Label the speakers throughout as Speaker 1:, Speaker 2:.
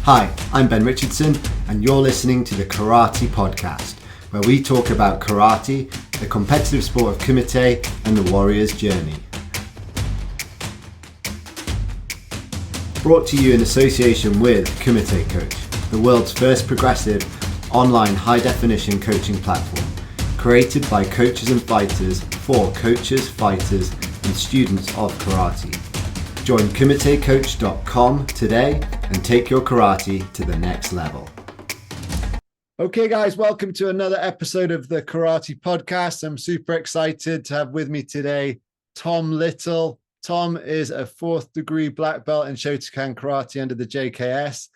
Speaker 1: Hi, I'm Ben Richardson, and you're listening to the Karate Podcast, where we talk about karate, the competitive sport of kumite, and the warrior's journey. Brought to you in association with Kumite Coach, the world's first progressive online high-definition coaching platform, created by coaches and fighters for coaches, fighters, and students of karate. Join kumitecoach.com today and take your karate to the next level. Okay, guys, welcome to another episode of the Karate Podcast. I'm super excited to have with me today Tom Little. Tom is a 4th degree black belt in Shotokan Karate under the JKS.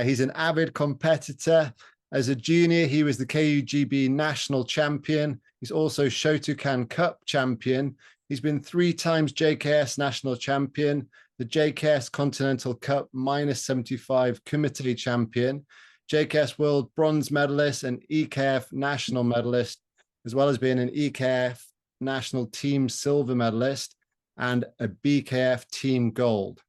Speaker 1: He's an avid competitor. As a junior, he was the KUGB national champion. He's also Shotokan Cup champion. He's been 3 times JKS national champion, the JKS Continental Cup -75 Kumite champion, JKS World bronze medalist and EKF national medalist, as well as being an EKF national team silver medalist and a BKF team gold.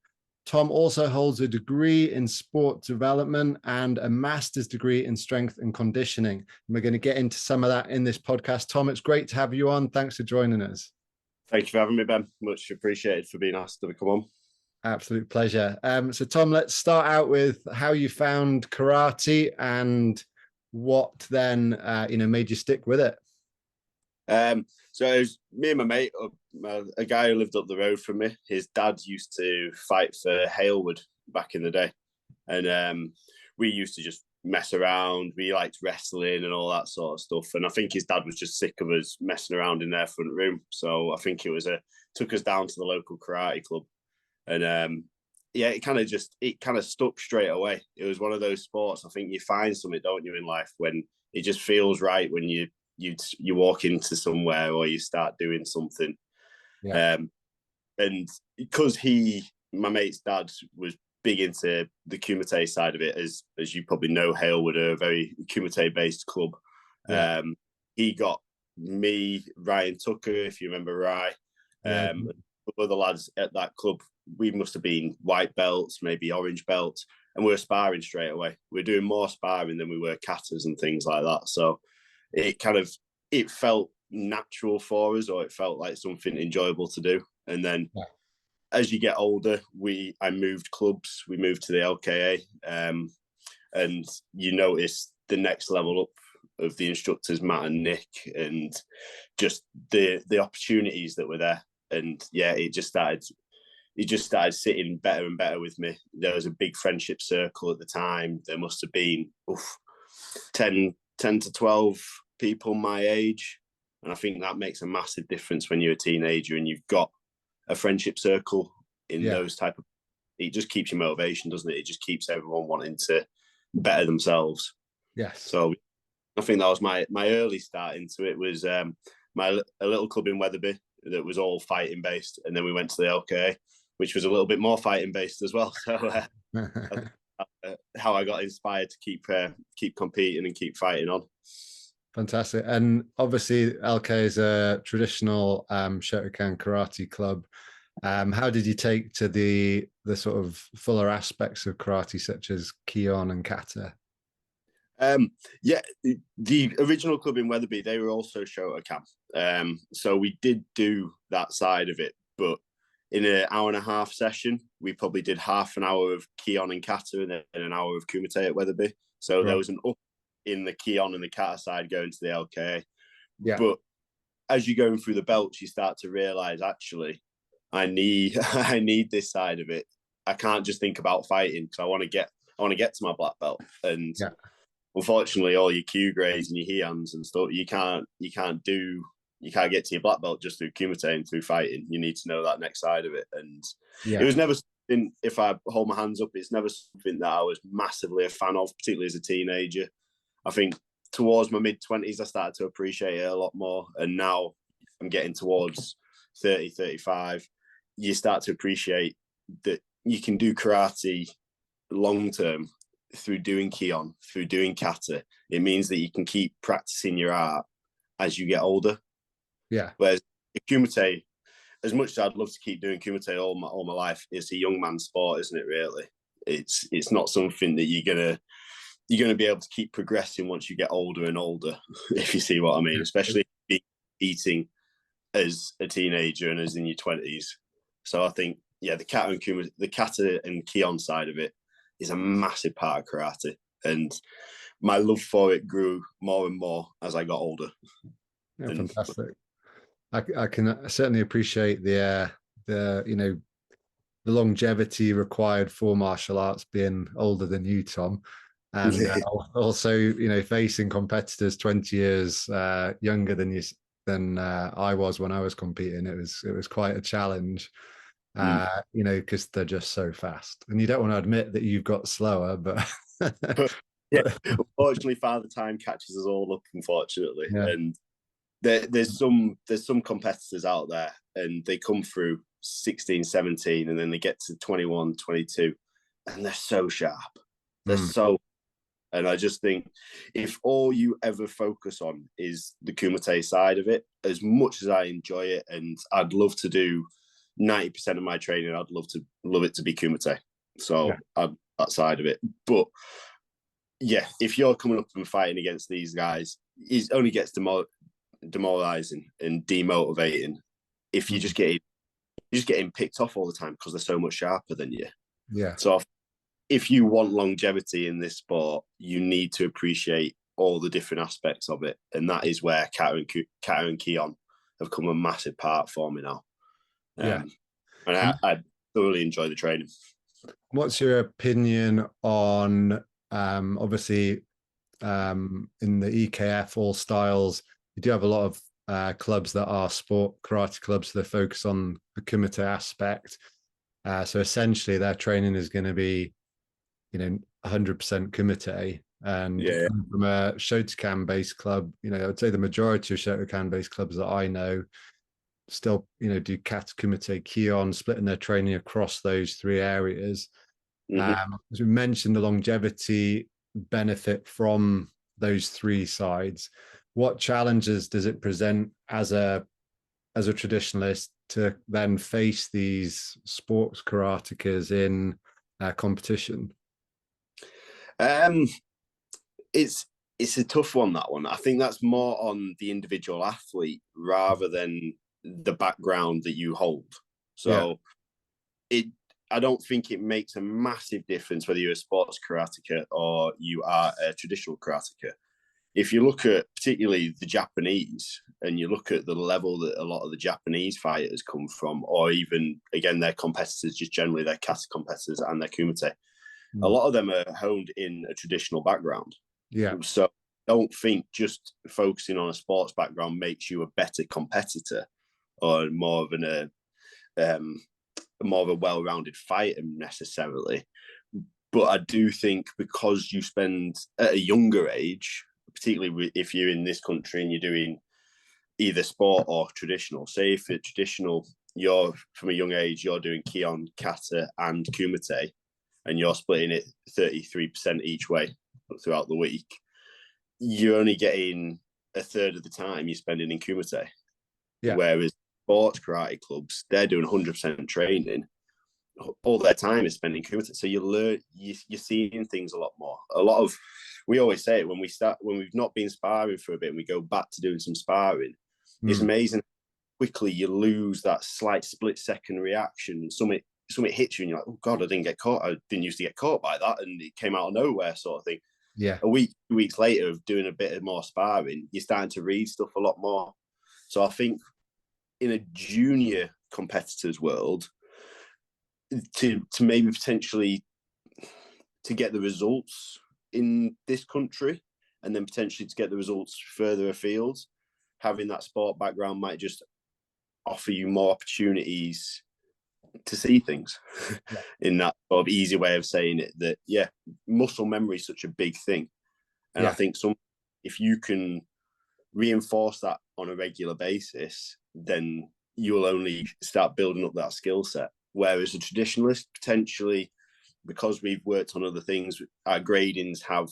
Speaker 1: Tom also holds a degree in sport development and a master's degree in strength and conditioning. And we're going to get into some of that in this podcast. Tom, it's great to have you on. Thanks for joining us.
Speaker 2: Thank you for having me, Ben. Much appreciated for being asked to come on.
Speaker 1: Absolute pleasure. So Tom, let's start out with how you found karate and what then, made you stick with it.
Speaker 2: So it was me and my mate, a guy who lived up the road from me. His dad used to fight for Halewood back in the day. And we used to just mess around. We liked wrestling and all that sort of stuff. And I think his dad was just sick of us messing around in their front room. So I think took us down to the local karate club. And it kind of stuck straight away. It was one of those sports. I think you find something, don't you, in life when it just feels right when you walk into somewhere or you start doing something. Yeah. And because my mate's dad was big into the kumite side of it, as you probably know, Halewood are a very kumite based club. Yeah. He got me, Ryan Tucker, if you remember Rye, other lads at that club. We must have been white belts, maybe orange belts, and we were sparring straight away. We were doing more sparring than we were katas and things like that. So it felt natural for us, or it felt like something enjoyable to do. And then as you get older, I moved clubs. We moved to the LKA, and you notice the next level up of the instructors, Matt and Nick, and just the opportunities that were there. And it just started sitting better and better with me. There was a big friendship circle at the time. There must have been 10 to 12 people my age. And I think that makes a massive difference when you're a teenager and you've got a friendship circle in those type of, it just keeps your motivation, doesn't it? It just keeps everyone wanting to better themselves.
Speaker 1: Yes.
Speaker 2: So I think that was my early start into it. Was a little club in Wetherby that was all fighting based. And then we went to the LKA, which was a little bit more fighting based as well. So how I got inspired to keep competing and keep fighting on.
Speaker 1: Fantastic. And obviously LK is a traditional Shotokan karate club. How did you take to the sort of fuller aspects of karate, such as Kion and Kata?
Speaker 2: The original club in Wetherby, they were also Shotokan. So we did do that side of it, but in an hour and a half session, we probably did half an hour of Kion and Kata and then an hour of Kumite at Wetherby. So there was an up in the Kion and the Kata side going to the LKA. Yeah. But as you're going through the belts, you start to realize, actually, I need this side of it. I can't just think about fighting because I want to get to my black belt. And unfortunately, all your Q grades and your Heians and stuff, you can't get to your black belt just through kumite and through fighting. You need to know that next side of it. And it was never something, if I hold my hands up, it's never something that I was massively a fan of, particularly as a teenager. I think towards my mid-20s, I started to appreciate it a lot more. And now I'm getting towards 30, 35. You start to appreciate that you can do karate long-term through doing Kion, through doing Kata. It means that you can keep practicing your art as you get older.
Speaker 1: Yeah.
Speaker 2: Whereas kumite, as much as I'd love to keep doing kumite all my life, it's a young man's sport, isn't it? Really, It's not something that you're gonna be able to keep progressing once you get older and older, if you see what I mean, especially eating as a teenager and as in your 20s. So I think, yeah, the kata and kion side of it is a massive part of karate, and my love for it grew more and more as I got older.
Speaker 3: Yeah, fantastic. I can certainly appreciate the the longevity required for martial arts being older than you, Tom, and also facing competitors 20 years younger than you than I was when I was competing. It was quite a challenge, because they're just so fast, and you don't want to admit that you've got slower, but
Speaker 2: yeah, unfortunately, Father Time catches us all up, unfortunately, and there's some competitors out there, and they come through 16, 17, and then they get to 21, 22, and they're so sharp. And I just think if all you ever focus on is the kumite side of it, as much as I enjoy it, and I'd love to do 90% of my training, I'd love it to be kumite. So that side of it. But yeah, if you're coming up and fighting against these guys, it only gets demoralizing and demotivating if you're just getting picked off all the time because they're so much sharper than you.
Speaker 3: Yeah.
Speaker 2: So if you want longevity in this sport, you need to appreciate all the different aspects of it, and that is where kata and kion have come a massive part for me now. And I thoroughly enjoy the training.
Speaker 3: What's your opinion on obviously in the EKF all styles? You do have a lot of clubs that are sport karate clubs that focus on the kumite aspect. So essentially, their training is going to be 100% kumite, and from a Shotokan based club, I would say the majority of Shotokan based clubs that I know still do kata, kumite, kion, splitting their training across those three areas. As we mentioned, the longevity benefit from those three sides. What challenges does it present as a traditionalist to then face these sports karatekas in competition?
Speaker 2: It's a tough one, that one. I think that's more on the individual athlete rather than the background that you hold. So I don't think it makes a massive difference whether you're a sports karateka or you are a traditional karateka. If you look at particularly the Japanese, and you look at the level that a lot of the Japanese fighters come from, or even, again, their competitors, just generally their kata competitors and their kumite, a lot of them are honed in a traditional background.
Speaker 3: Yeah.
Speaker 2: So I don't think just focusing on a sports background makes you a better competitor or more of a well-rounded fighter necessarily. But I do think because you spend at a younger age, particularly if you're in this country and you're doing either sport or traditional, say if it's traditional, you're from a young age, you're doing kion, kata and kumite, and you're splitting it 33% each way throughout the week, you're only getting a third of the time you're spending in kumite. Whereas sports karate clubs, they're doing 100% training. All their time is spending kumite. So you learn, you're seeing things a lot more. We always say it when we've not been sparring for a bit and we go back to doing some sparring, it's amazing how quickly you lose that slight split second reaction. Something hits you and you're like, oh God, I didn't get caught. I didn't used to get caught by that. And it came out of nowhere, sort of thing.
Speaker 3: Yeah.
Speaker 2: A week, 2 weeks later of doing a bit of more sparring, you're starting to read stuff a lot more. So I think in a junior competitor's world, to maybe potentially to get the results in this country and then potentially to get the results further afield, having that sport background might just offer you more opportunities to see things in that sort of easy way of saying it, that muscle memory is such a big thing. And I think if you can reinforce that on a regular basis, then you will only start building up that skill set. Whereas a traditionalist, potentially, because we've worked on other things, our gradings have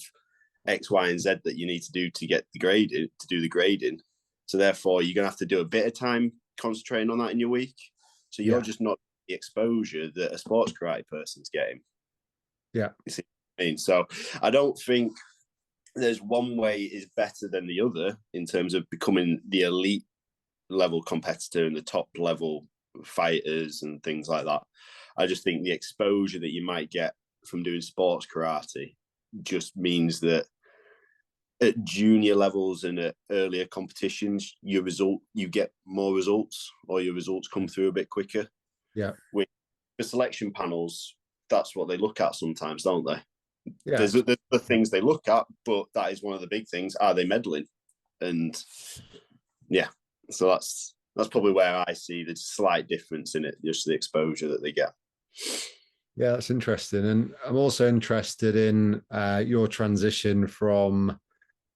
Speaker 2: X, Y, and Z that you need to do to get the grading, to do the grading. So therefore, you're going to have to do a bit of time concentrating on that in your week. So you're just not the exposure that a sports karate person's getting.
Speaker 3: Yeah.
Speaker 2: You see what I mean? So I don't think there's one way is better than the other in terms of becoming the elite level competitor and the top level fighters and things like that. I just think the exposure that you might get from doing sports karate just means that at junior levels and at earlier competitions, you get more results, or your results come through a bit quicker.
Speaker 3: Yeah.
Speaker 2: With the selection panels, that's what they look at sometimes, don't they?
Speaker 3: Yeah.
Speaker 2: There's the things they look at, but that is one of the big things. Are they meddling? And yeah, so that's probably where I see the slight difference in it, just the exposure that they get.
Speaker 3: Yeah, that's interesting. And I'm also interested in your transition from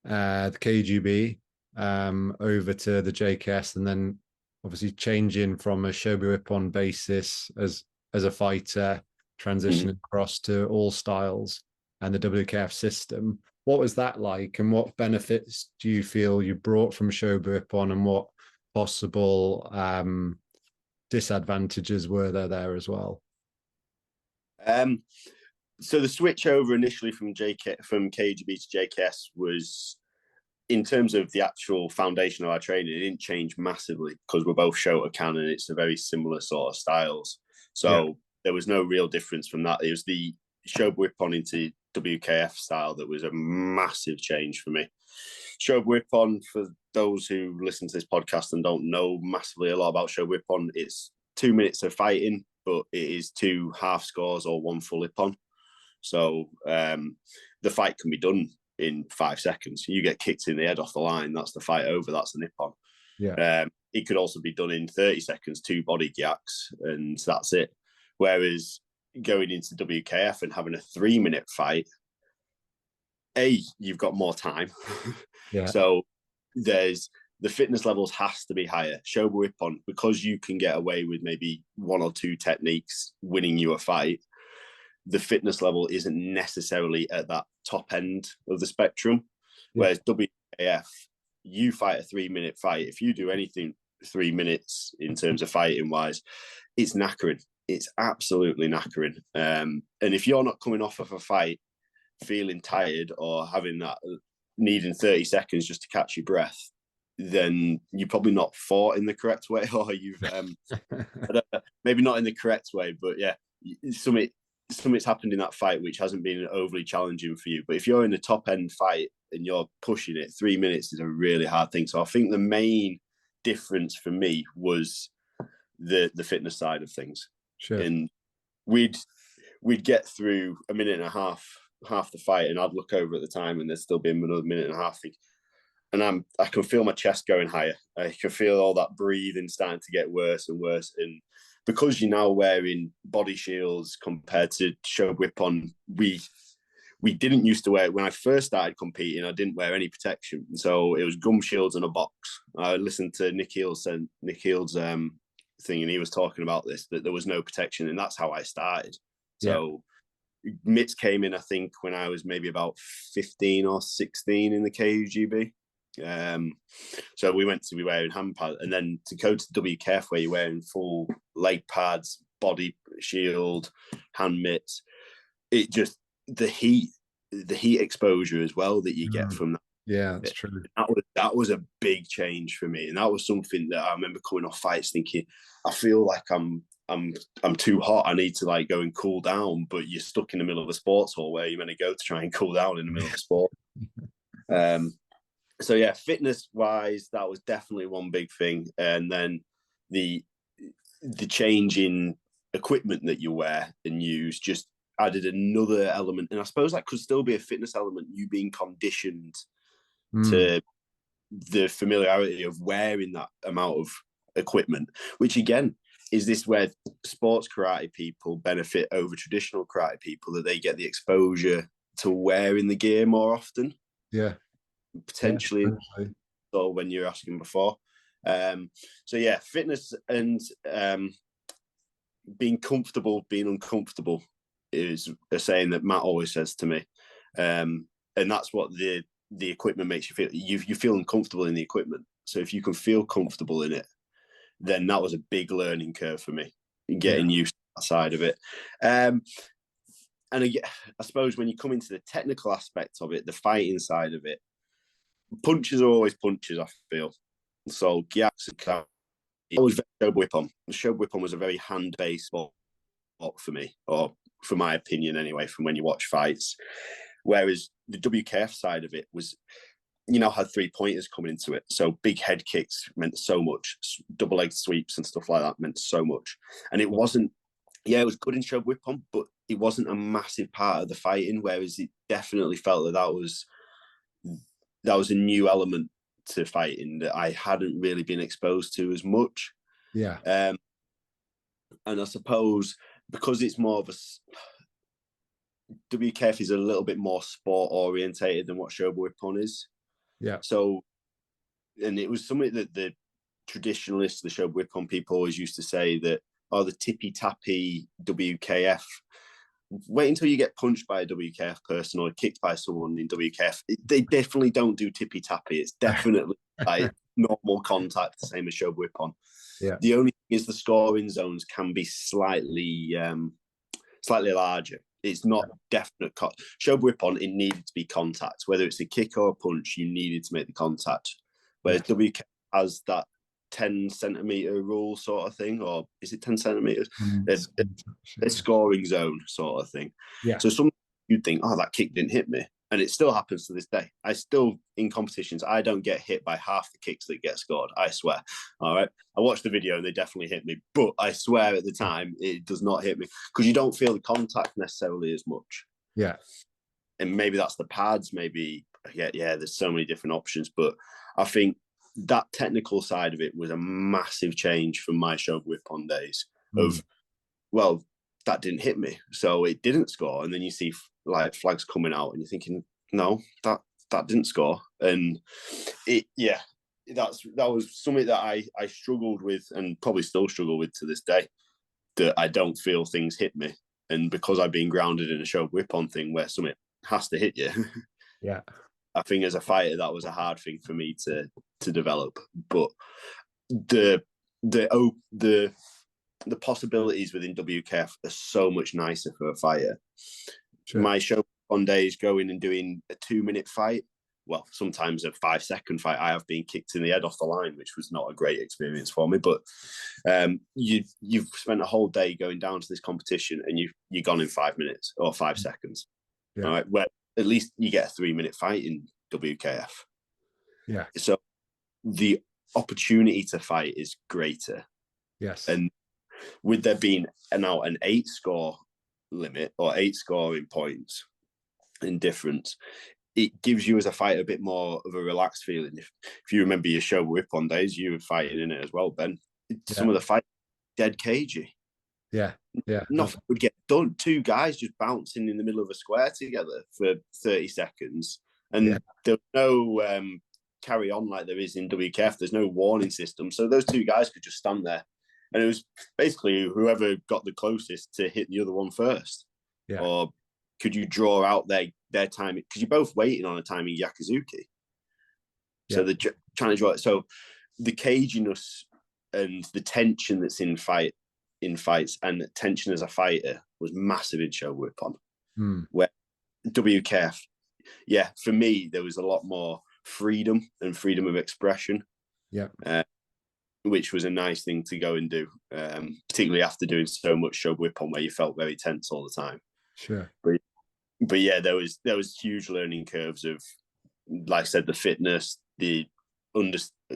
Speaker 3: the KGB over to the JKS, and then obviously changing from a Shobu Ippon basis as a fighter, transitioning across to all styles and the WKF system. What was that like, and what benefits do you feel you brought from Shobu Ippon, and what possible disadvantages were there as well?
Speaker 2: So the switch over initially from KGB to JKS was, in terms of the actual foundation of our training, it didn't change massively because we're both Shotokan and it's a very similar sort of styles. So there was no real difference from that. It was the Shobu Ippon into WKF style that was a massive change for me. Shobu Ippon, for those who listen to this podcast and don't know massively a lot about Shobu Ippon, it's 2 minutes of fighting, but it is 2 half scores or 1 full Ippon. So the fight can be done in 5 seconds. You get kicked in the head off the line, that's the fight over, that's the Ippon.
Speaker 3: Yeah.
Speaker 2: It could also be done in 30 seconds, 2 body gyaks, and that's it. Whereas going into WKF and having a 3-minute fight, you've got more time.
Speaker 3: Yeah.
Speaker 2: So the fitness levels has to be higher. Shobu Ippon, because you can get away with maybe 1 or 2 techniques winning you a fight, the fitness level isn't necessarily at that top end of the spectrum. Whereas WKF, you fight a 3-minute fight. If you do anything 3 minutes in terms of fighting wise, it's knackering. It's absolutely knackering. And if you're not coming off of a fight feeling tired or having that needing 30 seconds just to catch your breath, then you're probably not fought in the correct way, or you've maybe not in the correct way, but yeah, something's happened in that fight which hasn't been overly challenging for you. But if you're in a top end fight and you're pushing it, 3 minutes is a really hard thing. So I think the main difference for me was the fitness side of things.
Speaker 3: Sure.
Speaker 2: And we'd get through a minute and a half the fight, and I'd look over at the time and there'd still be another minute and a half, and I can feel my chest going higher. I can feel all that breathing starting to get worse and worse. And because you're now wearing body shields compared to Shobu Ippon, we didn't used to wear it. When I first started competing, I didn't wear any protection. So it was gum shields and a box. I listened to Nick Heald's thing, and he was talking about this, that there was no protection, and that's how I started. So mitts came in, I think, when I was maybe about 15 or 16 in the KUGB. So we went to be wearing hand pads, and then to go to WKF where you're wearing full leg pads, body shield, hand mitts, it just the heat exposure as well that you get from that.
Speaker 3: Yeah, that's true.
Speaker 2: That was a big change for me, and that was something that I remember coming off fights thinking, I feel like I'm too hot. I need to like go and cool down, but you're stuck in the middle of a sports hall where you're meant to go to try and cool down in the middle of sport. So yeah, fitness wise, that was definitely one big thing, and then the change in equipment that you wear and use just added another element. And I suppose that could still be a fitness element, you being conditioned to the familiarity of wearing that amount of equipment, which again is this where sports karate people benefit over traditional karate people, that they get the exposure to wearing the gear more often.
Speaker 3: Yeah,
Speaker 2: potentially. So when you're asking before, so yeah, fitness and being comfortable, being uncomfortable is a saying that Matt always says to me, and that's what the equipment makes you feel. You feel uncomfortable in the equipment, so if you can feel comfortable in it, then that was a big learning curve for me, getting used to that side of it. and again, I suppose when you come into the technical aspect of it, the fighting side of it, punches are always punches, I feel. So Gyaks and Karate, always Shobu Ippon. Shobu Ippon was a very hand-based sport for me, or for my opinion anyway, from when you watch fights. Whereas the WKF side of it was, had 3-pointers coming into it. So big head kicks meant so much. Double leg sweeps and stuff like that meant so much. And it wasn't, it was good in Shobu Ippon, but it wasn't a massive part of the fighting, whereas it definitely felt that was a new element to fighting that I hadn't really been exposed to as much.
Speaker 3: Yeah.
Speaker 2: And I suppose because it's more of WKF is a little bit more sport orientated than what Shobu Ippon is.
Speaker 3: Yeah.
Speaker 2: So, and it was something that the traditionalists, the Shobu Ippon people always used to say that, the tippy tappy WKF. Wait until you get punched by a WKF person or kicked by someone in WKF. They definitely don't do tippy tappy. It's definitely like normal contact, the same as Shobu Ippon.
Speaker 3: Yeah.
Speaker 2: The only thing is the scoring zones can be slightly larger. It's not definite. Shobu Ippon, it needed to be contact. Whether it's a kick or a punch, you needed to make the contact. Whereas WKF has that 10-centimeter rule sort of thing, or is it 10 centimeters? A scoring zone sort of thing.
Speaker 3: Yeah.
Speaker 2: So some you'd think, that kick didn't hit me. And it still happens to this day. I still, in competitions, I don't get hit by half the kicks that get scored. I swear. All right. I watched the video and they definitely hit me. But I swear at the time, it does not hit me because you don't feel the contact necessarily as much.
Speaker 3: Yeah.
Speaker 2: And maybe that's the pads. Maybe, there's so many different options. But I think that technical side of it was a massive change from my Shobu Ippon days of, that didn't hit me, so it didn't score. And then you see like flags coming out and you're thinking, no, that didn't score. And that was something that I struggled with and probably still struggle with to this day, that I don't feel things hit me. And because I've been grounded in a Shobu Ippon thing where something has to hit you, I think as a fighter that was a hard thing for me to develop. But the possibilities within WKF are so much nicer for a fighter. Sure. My show on days going and doing a 2-minute fight, well, sometimes a 5-second fight, I have been kicked in the head off the line, which was not a great experience for me. But you've spent a whole day going down to this competition and you're gone in 5 minutes or 5 seconds. Yeah. All right, where at least you get a 3-minute fight in WKF.
Speaker 3: Yeah.
Speaker 2: So the opportunity to fight is greater.
Speaker 3: Yes.
Speaker 2: And with there being an 8-score limit or 8 scoring points in difference, it gives you as a fighter a bit more of a relaxed feeling. If you remember your Shobu Ippon days, you were fighting in it as well, Ben. Some of the fights dead cagey.
Speaker 3: Yeah.
Speaker 2: Nothing would get done. 2 guys just bouncing in the middle of a square together for 30 seconds. And there's no carry on like there is in WKF. There's no warning system. So those 2 guys could just stand there. And it was basically whoever got the closest to hit the other one first. Yeah. Or could you draw out their timing? Because you're both waiting on a timing Yakuzuki. Yeah. So they're trying to draw it. So the caginess and the tension that's in fights and the tension as a fighter was massive in Shobu Ippon. Where WKF, for me, there was a lot more freedom and freedom of expression.
Speaker 3: Yeah.
Speaker 2: Which was a nice thing to go and do, particularly after doing so much Shobu Ippon where you felt very tense all the time.
Speaker 3: Sure.
Speaker 2: But yeah, there was huge learning curves of, like I said, the fitness, the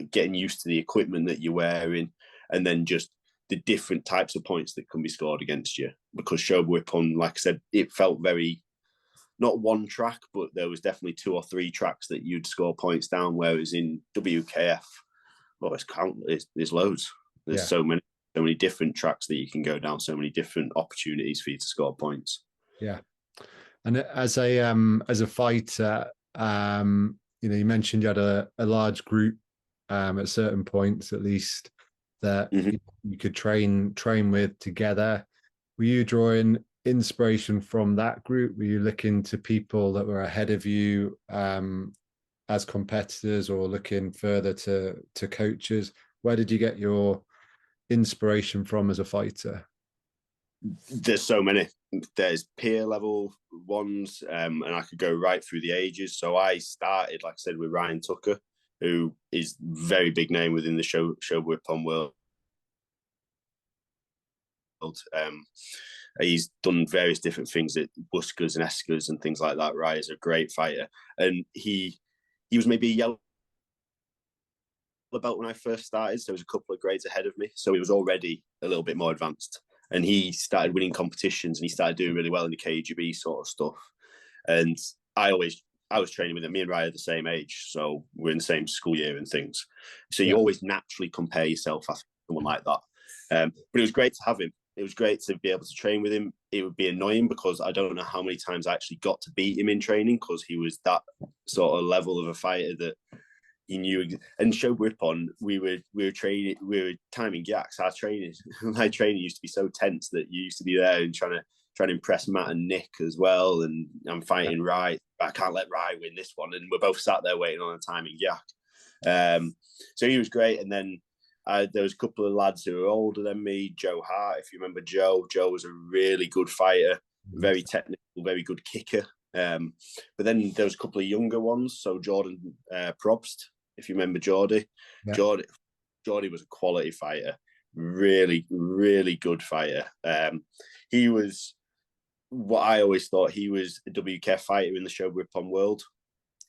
Speaker 2: getting used to the equipment that you're wearing, and then just the different types of points that can be scored against you. Because Shobu Ippon, like I said, it felt very, not one track, but there was definitely 2 or 3 tracks that you'd score points down, whereas in WKF, it's countless. There's loads. There's so many different tracks that you can go down, so many different opportunities for you to score points.
Speaker 3: Yeah. And as a fighter, you mentioned you had a large group at certain points, at least, that you could train with together. Were you drawing inspiration from that group? Were you looking to people that were ahead of you as competitors, or looking further to coaches? Where did you get your inspiration from as a fighter?
Speaker 2: There's so many. There's peer level ones, and I could go right through the ages. So I started, like I said, with Ryan Tucker, who is very big name within the Shobu Ippon world. He's done various different things at Buskers and Eskers and things like that. Right, is a great fighter, and he was maybe a yellow belt when I first started, so he was a couple of grades ahead of me. So he was already a little bit more advanced, and he started winning competitions and he started doing really well in the KGB sort of stuff. And I was training with him. Me and Ryan are the same age, so we're in the same school year and things. So you always naturally compare yourself after someone like that. But it was great to have him. It was great to be able to train with him. It would be annoying because I don't know how many times I actually got to beat him in training because he was that sort of level of a fighter that he knew. And Shobu Ippon, we were training, we were timing yaks. My training used to be so tense that you used to be there and trying to impress Matt and Nick as well. And I'm fighting Rai, but I can't let Rai win this one. And we're both sat there waiting on a timing yak. So he was great. And then there was a couple of lads who were older than me. Joe Hart, if you remember Joe was a really good fighter, very technical, very good kicker. But then there was a couple of younger ones. So Jordan Probst, if you remember Geordie. Geordie was a quality fighter, really, really good fighter. He was what I always thought, he was a WKF fighter in the Shobu Ippon world.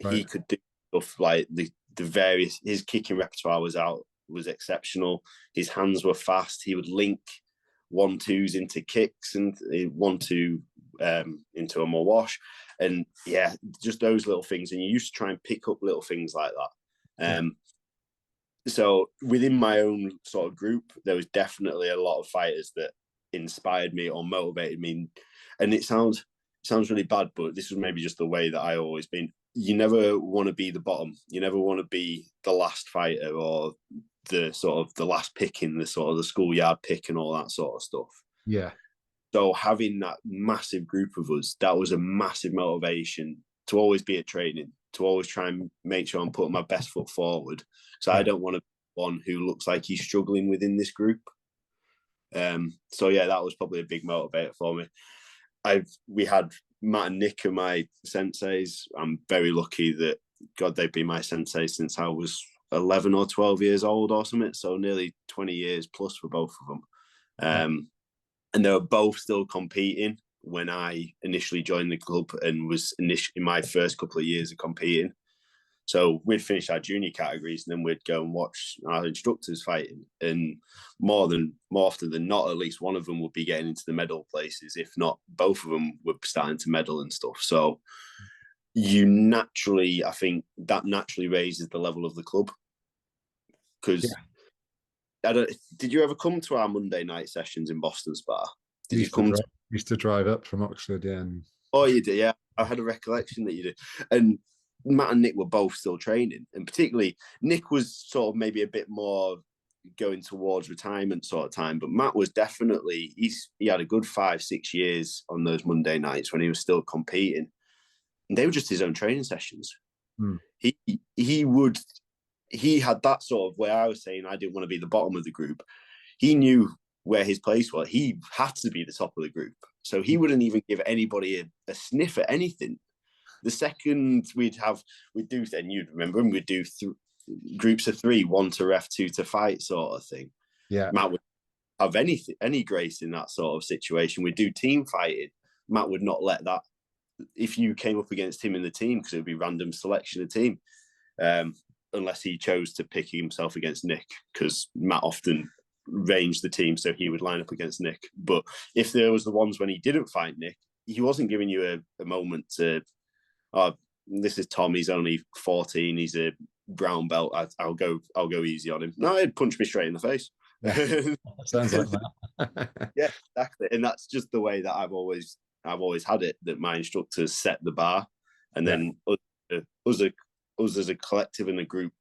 Speaker 2: Right. He could do stuff like the various, his kicking repertoire was exceptional. His hands were fast. He would link 1-2s into kicks and 1-2 into a more wash. And yeah, just those little things. And you used to try and pick up little things like that. So within my own sort of group, there was definitely a lot of fighters that inspired me or motivated me. And it sounds really bad, but this was maybe just the way that I always been. You never want to be the bottom. You never want to be the last fighter or the sort of the last pick in the sort of the schoolyard pick and all that sort of stuff. Yeah. So having that massive group of us, that was a massive motivation to always be at training, to always try and make sure I'm putting my best foot forward. So I don't want to be one who looks like he's struggling within this group. So yeah, that was probably a big motivator for me. We had Matt and Nick are my senseis. I'm very lucky that, God, they've been my sensei since I was 11 or 12 years old or something. So nearly 20 years plus for both of them. And they were both still competing when I initially joined the club and was initially in my first couple of years of competing. So we'd finish our junior categories and then we'd go and watch our instructors fighting. And more often than not, at least one of them would be getting into the medal places. If not, both of them were starting to medal and stuff. So I think that naturally raises the level of the club. Because did you ever come to our Monday night sessions in Boston Spa? Did you come?
Speaker 3: Used to drive up from Oxford, yeah.
Speaker 2: Oh, you did, yeah. I had a recollection that you did. And Matt and Nick were both still training, and particularly Nick was sort of maybe a bit more going towards retirement sort of time, but Matt was definitely, he had a good 5-6 years on those Monday nights when he was still competing, and they were just his own training sessions. He had that sort of, where I was saying I didn't want to be the bottom of the group. He knew where his place was. He had to be the top of the group, so he wouldn't even give anybody a sniff at anything. The second we'd do, and you'd remember, and we'd do groups of 3, 1 to ref, 2 to fight sort of thing. Yeah. Matt would have any grace in that sort of situation. We'd do team fighting. Matt would not let that, if you came up against him in the team, because it would be random selection of team, unless he chose to pick himself against Nick, because Matt often ranged the team, so he would line up against Nick. But if there was the ones when he didn't fight Nick, he wasn't giving you a moment to, oh, this is Tom, he's only 14, he's a brown belt, I'll go easy on him. No, he'd punch me straight in the face.
Speaker 3: Yeah, sounds like that.
Speaker 2: Yeah, exactly. And that's just the way that I've always had it, that my instructors set the bar, and then us as a collective and a group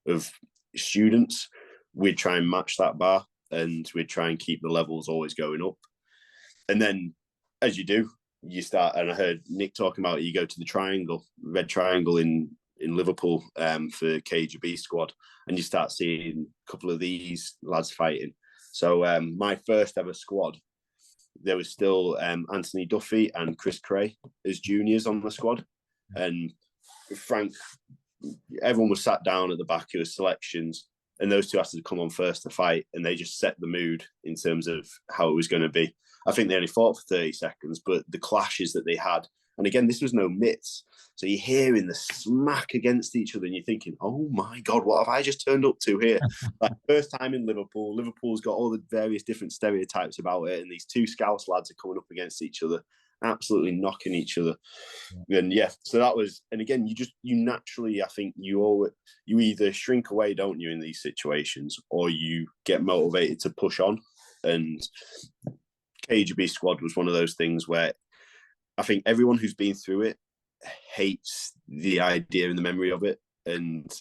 Speaker 2: of students, we'd try and match that bar, and we'd try and keep the levels always going up. And then, as you do, you start, and I heard Nick talking about, you go to the Red Triangle in Liverpool for KGB squad, and you start seeing a couple of these lads fighting. So my first ever squad there was still Anthony Duffy and Chris Cray as juniors on the squad. And Frank, everyone was sat down at the back. It was selections, and those two had to come on first to fight, and they just set the mood in terms of how it was going to be. I think they only fought for 30 seconds, but the clashes that they had, and again, this was no mitts. So you're hearing the smack against each other and you're thinking, oh my God, what have I just turned up to here? Like, first time in Liverpool, Liverpool's got all the various different stereotypes about it. And these two Scouse lads are coming up against each other, absolutely knocking each other. Yeah. And yeah, so that was, and again, you naturally, I think you either shrink away, don't you, in these situations, or you get motivated to push on. And KGB squad was one of those things where I think everyone who's been through it hates the idea and the memory of it. And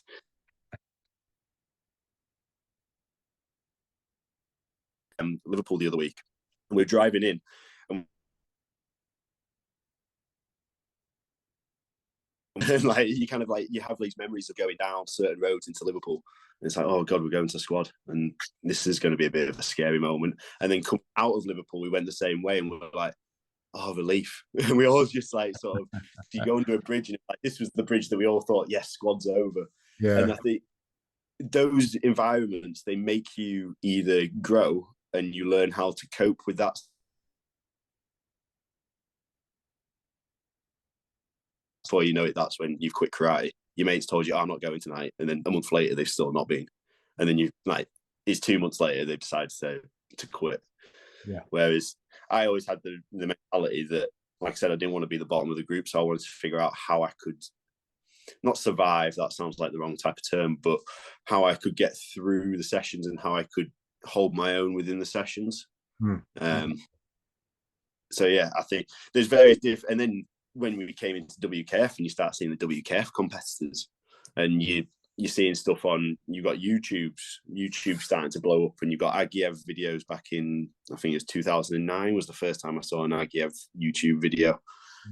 Speaker 2: Liverpool the other week, and we're driving in, and like you kind of like you have these memories of going down certain roads into Liverpool, and it's like, oh God, we're going to squad, and this is going to be a bit of a scary moment. And then come out of Liverpool, we went the same way, and we're like, oh, relief. And we all just like sort of, you go under a bridge and like, this was the bridge that we all thought, yes, squad's over.
Speaker 3: Yeah.
Speaker 2: And I think those environments, they make you either grow and you learn how to cope with that. Before you know it, that's when you've quit karate. Your mates told you, oh, I'm not going tonight. And then a month later, they've still not been. And then you like, it's 2 months later, they've decided to quit.
Speaker 3: Yeah.
Speaker 2: Whereas I always had the mentality that, like I said, I didn't want to be the bottom of the group, so I wanted to figure out how I could not survive. That sounds like the wrong type of term, but how I could get through the sessions and how I could hold my own within the sessions. So yeah, I think there's various different. And then when we came into WKF and you start seeing the WKF competitors, and you're seeing stuff on, you've got YouTube starting to blow up, and you've got Agiev videos back in, I think it was 2009 was the first time I saw an Agiev YouTube video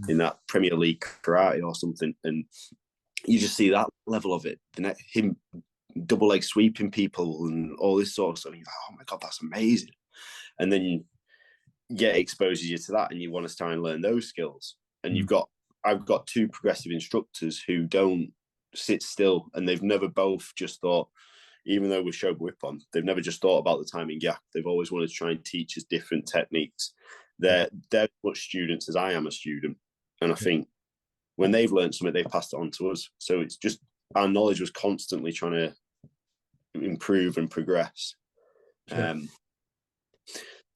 Speaker 2: in that Premier League karate or something. And you just see that level of it, him double leg sweeping people and all this sort of stuff. And you're like, oh my God, that's amazing. And then it exposes you to that, and you want to try and learn those skills. And I've got two progressive instructors who don't sit still, and they've never both just thought, even though with Shobu Ippon, they've never just thought about the timing gap. They've always wanted to try and teach us different techniques. They're as much students as I am a student. And I think when they've learned something, they've passed it on to us. So it's just, our knowledge was constantly trying to improve and progress. Sure.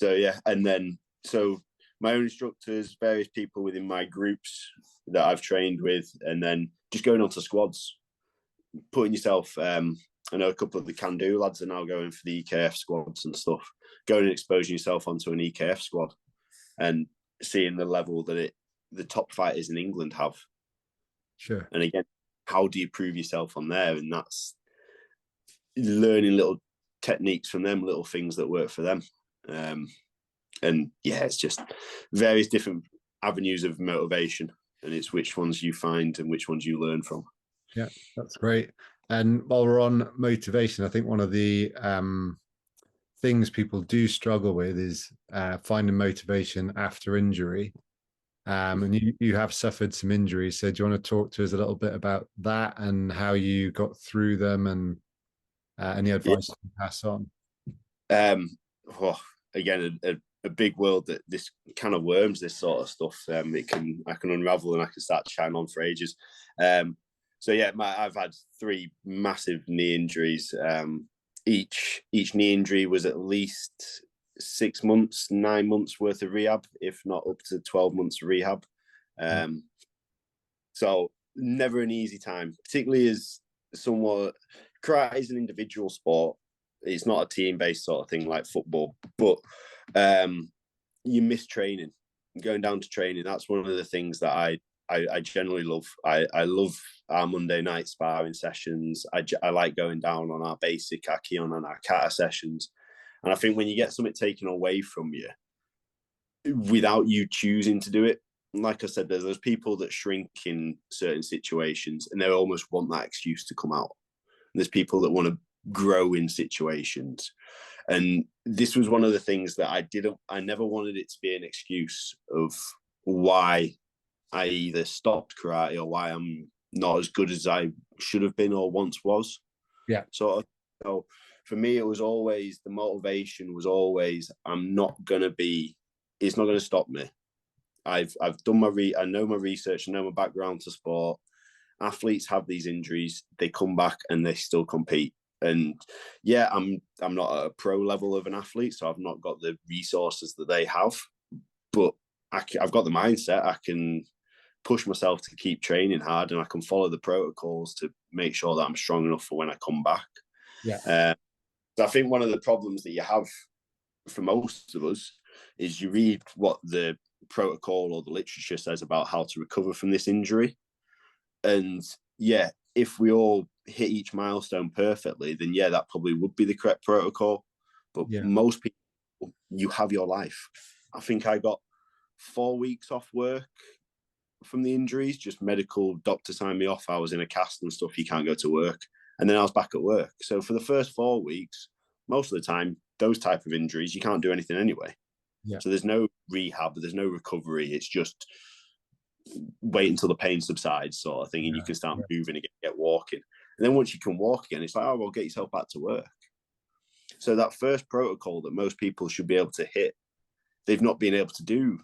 Speaker 2: So yeah, and then, so my own instructors, various people within my groups that I've trained with, and then just going on to squads, putting yourself, I know a couple of the can-do lads are now going for the EKF squads and stuff, going and exposing yourself onto an EKF squad and seeing the level that the top fighters in England have.
Speaker 3: Sure.
Speaker 2: And again, how do you prove yourself on there? And that's learning little techniques from them, little things that work for them. And yeah, it's just various different avenues of motivation, and it's which ones you find and which ones you learn from.
Speaker 3: Yeah, that's great. And while we're on motivation, I think one of the things people do struggle with is finding motivation after injury. And you have suffered some injuries. So do you want to talk to us a little bit about that and how you got through them, and any advice you can pass on?
Speaker 2: Again, a big world that this kind of worms, this sort of stuff. I can unravel and I can start to chime on for ages. So yeah, I've had 3 massive knee injuries. Each knee injury was at least 6 months, 9 months worth of rehab, if not up to 12 months of rehab. So never an easy time, particularly as somewhat, karate is an individual sport. It's not a team-based sort of thing like football, but you miss training, going down to training. That's one of the things that I generally love. I love our Monday night sparring sessions. I like going down on our basic, our Kion and our kata sessions. And I think when you get something taken away from you without you choosing to do it, like I said, there's those people that shrink in certain situations and they almost want that excuse to come out. And there's people that want to grow in situations. And this was one of the things that I never wanted it to be an excuse of why I either stopped karate or why I'm not as good as I should have been or once was.
Speaker 3: Yeah.
Speaker 2: Sort of. So for me, it was always, the motivation was always, I'm not going to be, it's not going to stop me. I've done I know my research, I know my background to sport. Athletes have these injuries, they come back and they still compete. And yeah, I'm not at a pro level of an athlete, so I've not got the resources that they have, but I've got the mindset. I can push myself to keep training hard, and I can follow the protocols to make sure that I'm strong enough for when I come back.
Speaker 3: Yeah.
Speaker 2: So I think one of the problems that you have for most of us is you read what the protocol or the literature says about how to recover from this injury. And yeah, if we all hit each milestone perfectly, then yeah, that probably would be the correct protocol. But most people, you have your life. I think I got 4 weeks off work from the injuries, just medical, doctor signed me off. I was in a cast and stuff, you can't go to work. And then I was back at work. So for the first 4 weeks, most of the time, those type of injuries, you can't do anything anyway.
Speaker 3: Yeah.
Speaker 2: So there's no rehab, there's no recovery. It's just wait until the pain subsides sort of thing, and you can start moving again, get walking. And then once you can walk again, it's like, oh, well, get yourself back to work. So that first protocol that most people should be able to hit, they've not been able to do.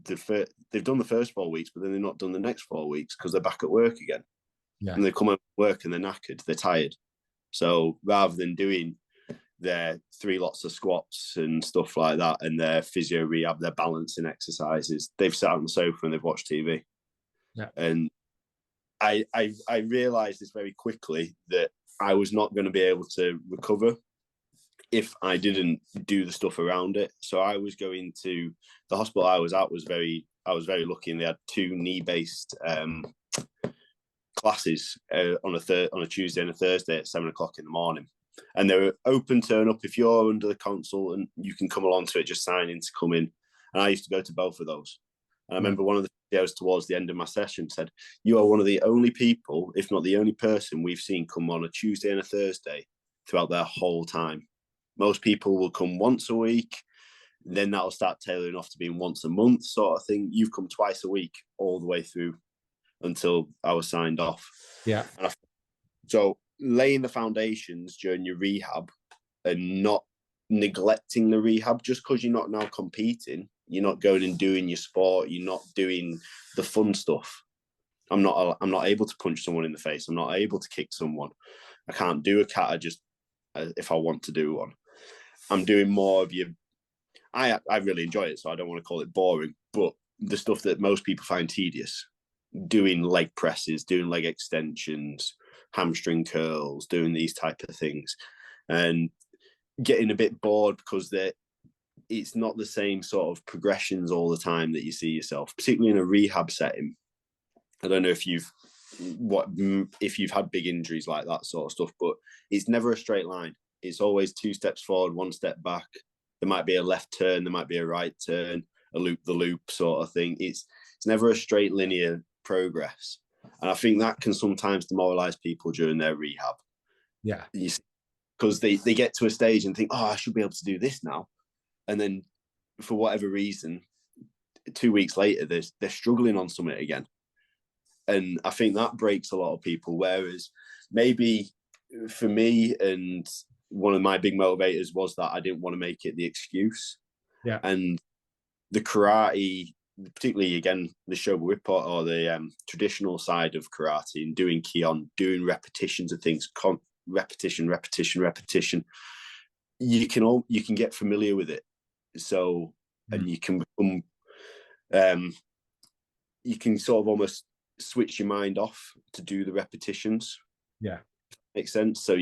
Speaker 2: They've done the first 4 weeks, but then they've not done the next 4 weeks because they're back at work again.
Speaker 3: Yeah.
Speaker 2: And they come at work and they're knackered, they're tired. So rather than doing their 3 lots of squats and stuff like that, and their physio rehab, their balancing exercises, they've sat on the sofa and they've watched TV.
Speaker 3: Yeah.
Speaker 2: And I realized this very quickly, that I was not going to be able to recover if I didn't do the stuff around it. So I was going to the hospital I was at I was very lucky, and they had 2 knee-based classes on a Tuesday and a Thursday at 7:00 in the morning. And they were open turn up. If you're under the console, and you can come along to it, just sign in to come in. And I used to go to both of those. And I remember one of the videos towards the end of my session said, you are one of the only people, if not the only person we've seen come on a Tuesday and a Thursday throughout their whole time. Most people will come once a week, then that'll start tailoring off to being once a month sort of thing. You've come twice a week all the way through until I was signed off.
Speaker 3: Yeah.
Speaker 2: So laying the foundations during your rehab and not neglecting the rehab just because you're not now competing, you're not going and doing your sport, you're not doing the fun stuff. I'm not able to punch someone in the face. I'm not able to kick someone. I can't do a kata just if I want to do one. I'm doing more of your. I really enjoy it, so I don't want to call it boring, but the stuff that most people find tedious, doing leg presses, doing leg extensions, hamstring curls, doing these type of things, and getting a bit bored because it's not the same sort of progressions all the time that you see yourself, particularly in a rehab setting. I don't know if you've had big injuries like that sort of stuff, but it's never a straight line. It's always 2 steps forward, 1 step back. There might be a left turn, there might be a right turn, a loop the loop sort of thing. It's never a straight linear progress. And I think that can sometimes demoralize people during their rehab.
Speaker 3: Yeah.
Speaker 2: Because they get to a stage and think, oh, I should be able to do this now. And then for whatever reason, 2 weeks later, they're struggling on something again. And I think that breaks a lot of people. Whereas maybe for me, and one of my big motivators was that I didn't want to make it the excuse.
Speaker 3: Yeah.
Speaker 2: And the karate, particularly again, the Shobu Ippon or the traditional side of karate, and doing Kion, doing repetitions of things, repetition, you can get familiar with it. So, and you can become, you can sort of almost switch your mind off to do the repetitions.
Speaker 3: Yeah.
Speaker 2: Makes sense. So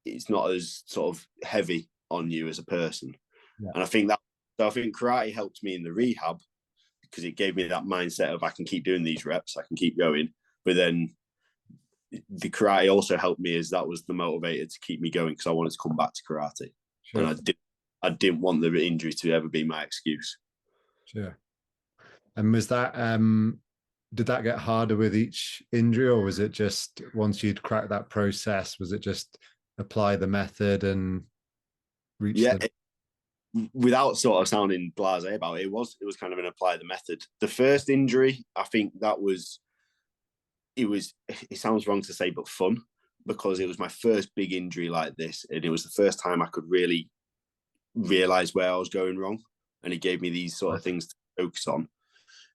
Speaker 2: it's not as sort of heavy on you as a person.
Speaker 3: Yeah.
Speaker 2: And I think karate helped me in the rehab because it gave me that mindset of I can keep doing these reps, I can keep going. But then the karate also helped me as that was the motivator to keep me going because I wanted to come back to karate. Sure. And I didn't want the injury to ever be my excuse.
Speaker 3: Sure. And was that did that get harder with each injury, or was it just once you'd cracked that process, was it just apply the method and reach
Speaker 2: Yeah,
Speaker 3: the...
Speaker 2: without sort of sounding blasé about it, it was kind of an apply the method. The first injury, I think that was, it sounds wrong to say, but fun, because it was my first big injury like this. And it was the first time I could really realize where I was going wrong. And it gave me these sort of things to focus on.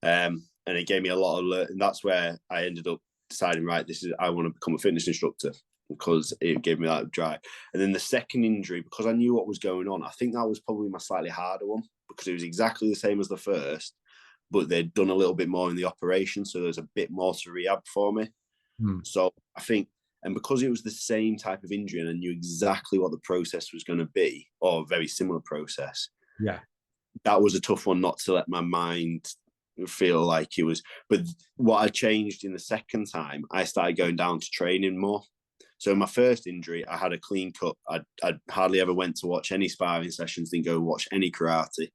Speaker 2: And it gave me a lot of, and that's where I ended up deciding, right, I want to become a fitness instructor, because it gave me that drive. And then the second injury, because I knew what was going on, I think that was probably my slightly harder one, because it was exactly the same as the first, but they'd done a little bit more in the operation. So there was a bit more to rehab for me. So I think, and because it was the same type of injury and I knew exactly what the process was going to be, or a very similar process, that was a tough one not to let my mind feel like it was. But what I changed in the second time, I started going down to training more. So my first injury, I had a clean cut. I hardly ever went to watch any sparring sessions, didn't go watch any karate.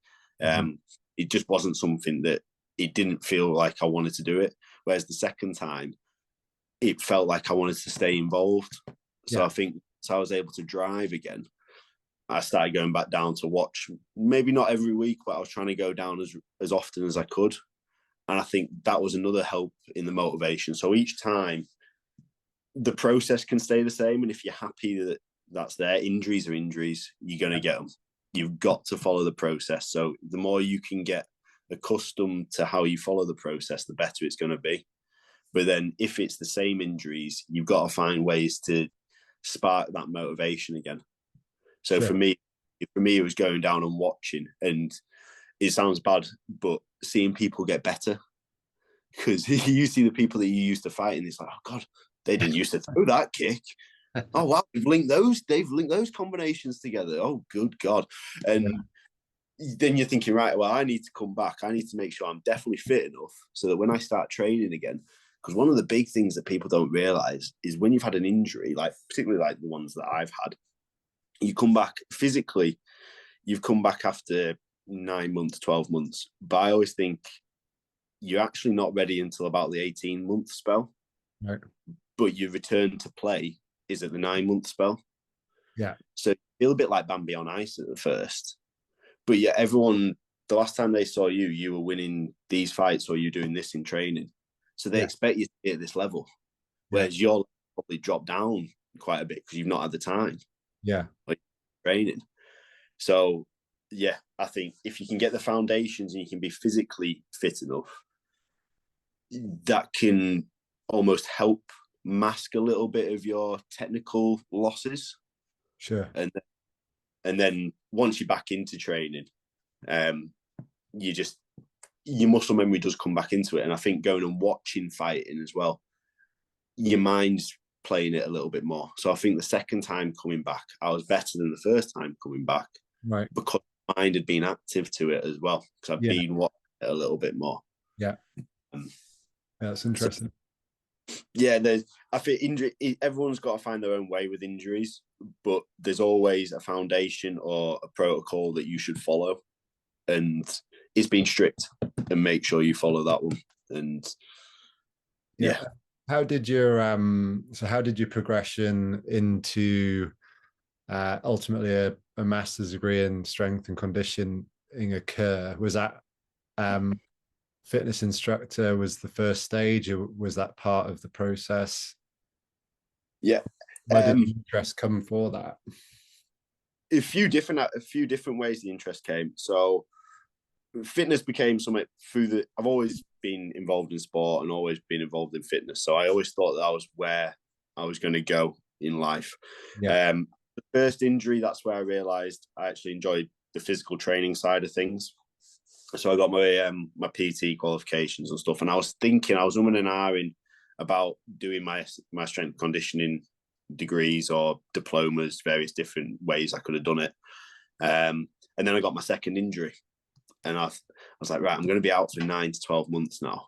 Speaker 2: It just wasn't something that, it didn't feel like I wanted to do it. Whereas the second time, it felt like I wanted to stay involved. So I think, so I was able to drive again. I started going back down to watch, maybe not every week, but I was trying to go down as often as I could. And I think that was another help in the motivation. So each time, the process can stay the same. And if you're happy that that's there, injuries are injuries, you're going to get them. You've got to follow the process. So the more you can get accustomed to how you follow the process, the better it's going to be. But then if it's the same injuries, you've got to find ways to spark that motivation again. So for me, it was going down and watching, and it sounds bad, but seeing people get better, because you see the people that you used to fight and it's like, oh God, they didn't used to throw that kick. Oh wow, they've linked those combinations together. Oh good God. And then you're thinking, right, well, I need to come back. I need to make sure I'm definitely fit enough so that when I start training again, because one of the big things that people don't realize is when you've had an injury, like particularly like the ones that I've had, you come back physically, you've come back after 9 months, 12 months. But I always think you're actually not ready until about the 18-month spell.
Speaker 3: Right.
Speaker 2: But your return to play is at the 9-month spell.
Speaker 3: Yeah.
Speaker 2: So you feel a bit like Bambi on ice at the first. But yeah, everyone, the last time they saw you, you were winning these fights or you're doing this in training. So they expect you to be at this level. Whereas you're probably dropped down quite a bit because you've not had the time.
Speaker 3: Yeah.
Speaker 2: Like training. So yeah, I think if you can get the foundations and you can be physically fit enough, that can almost help mask a little bit of your technical losses.
Speaker 3: Sure.
Speaker 2: And then once you're back into training, your muscle memory does come back into it. And I think going and watching fighting as well, your mind's playing it a little bit more. So I think the second time coming back, I was better than the first time coming back. Right. Because my mind had been active to it as well. Because I've been watching it a little bit more.
Speaker 3: Yeah. That's interesting.
Speaker 2: I think injury, everyone's got to find their own way with injuries, but there's always a foundation or a protocol that you should follow. And it's being strict, and make sure you follow that one. And
Speaker 3: how did your progression into ultimately a master's degree in strength and conditioning occur? Was that fitness instructor was the first stage, or was that part of the process?
Speaker 2: Yeah.
Speaker 3: Where did the interest come for that?
Speaker 2: A few different ways the interest came. So fitness became something through I've always been involved in sport and always been involved in fitness. So I always thought that was where I was going to go in life. Yeah. The first injury, that's where I realized I actually enjoyed the physical training side of things. So I got my PT qualifications and stuff. And I was umming and ahhing about doing my strength conditioning degrees or diplomas, various different ways I could have done it. And then I got my second injury. And I was like, right, I'm going to be out for 9 to 12 months now.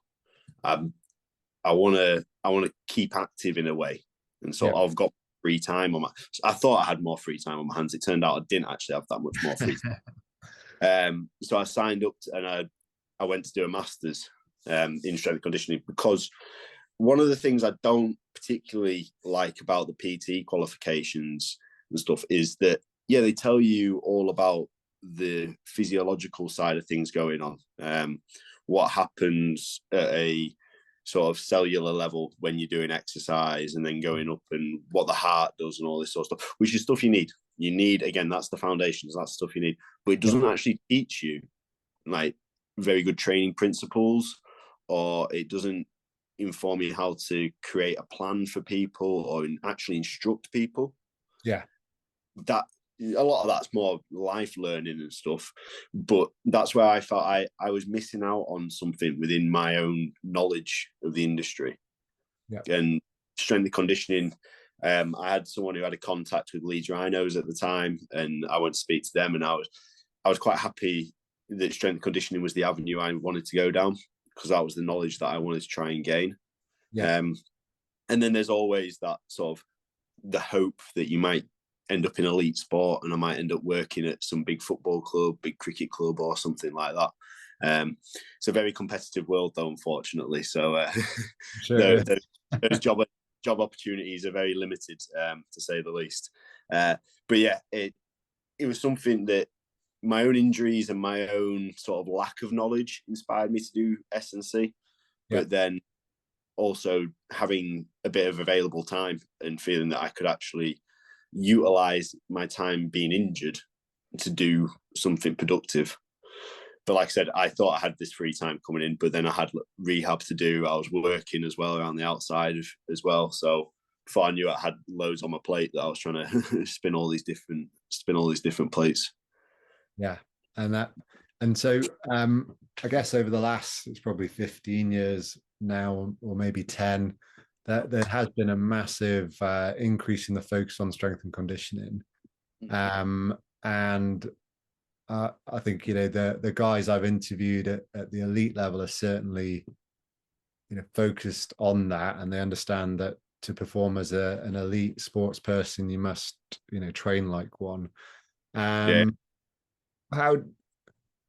Speaker 2: I want to keep active in a way. And so I've got free time on I thought I had more free time on my hands. It turned out I didn't actually have that much more free time. So I signed up and I went to do a master's in strength conditioning, because one of the things I don't particularly like about the PT qualifications and stuff is that yeah, they tell you all about the physiological side of things going on, what happens at a sort of cellular level when you're doing exercise, and then going up, and what the heart does and all this sort of stuff, which is stuff you need. You need, again, that's the foundations, that's stuff you need. But it doesn't actually teach you like very good training principles, or it doesn't inform you how to create a plan for people or actually instruct people.
Speaker 3: Yeah.
Speaker 2: That a lot of that's more life learning and stuff, but that's where I felt I was missing out on something within my own knowledge of the industry. And strength and conditioning, I had someone who had a contact with Leeds Rhinos at the time, and I went to speak to them, and I was quite happy that strength and conditioning was the avenue I wanted to go down, because that was the knowledge that I wanted to try and gain. And then there's always that sort of the hope that you might end up in elite sport, and I might end up working at some big football club, big cricket club, or something like that. It's a very competitive world, though, unfortunately. So those job opportunities are very limited, to say the least. But yeah, it was something that my own injuries and my own sort of lack of knowledge inspired me to do S&C. But then also having a bit of available time and feeling that I could actually utilize my time being injured to do something productive. But like I said, I thought I had this free time coming in, but then I had rehab to do. I was working as well around the outside as well. So before I knew it, I had loads on my plate that I was trying to spin all these different plates.
Speaker 3: Yeah. And so I guess over the last, it's probably 15 years now, or maybe 10, that there has been a massive increase in the focus on strength and conditioning. And I think, the guys I've interviewed at the elite level are certainly, focused on that, and they understand that to perform as an elite sports person, you must, train like one. How,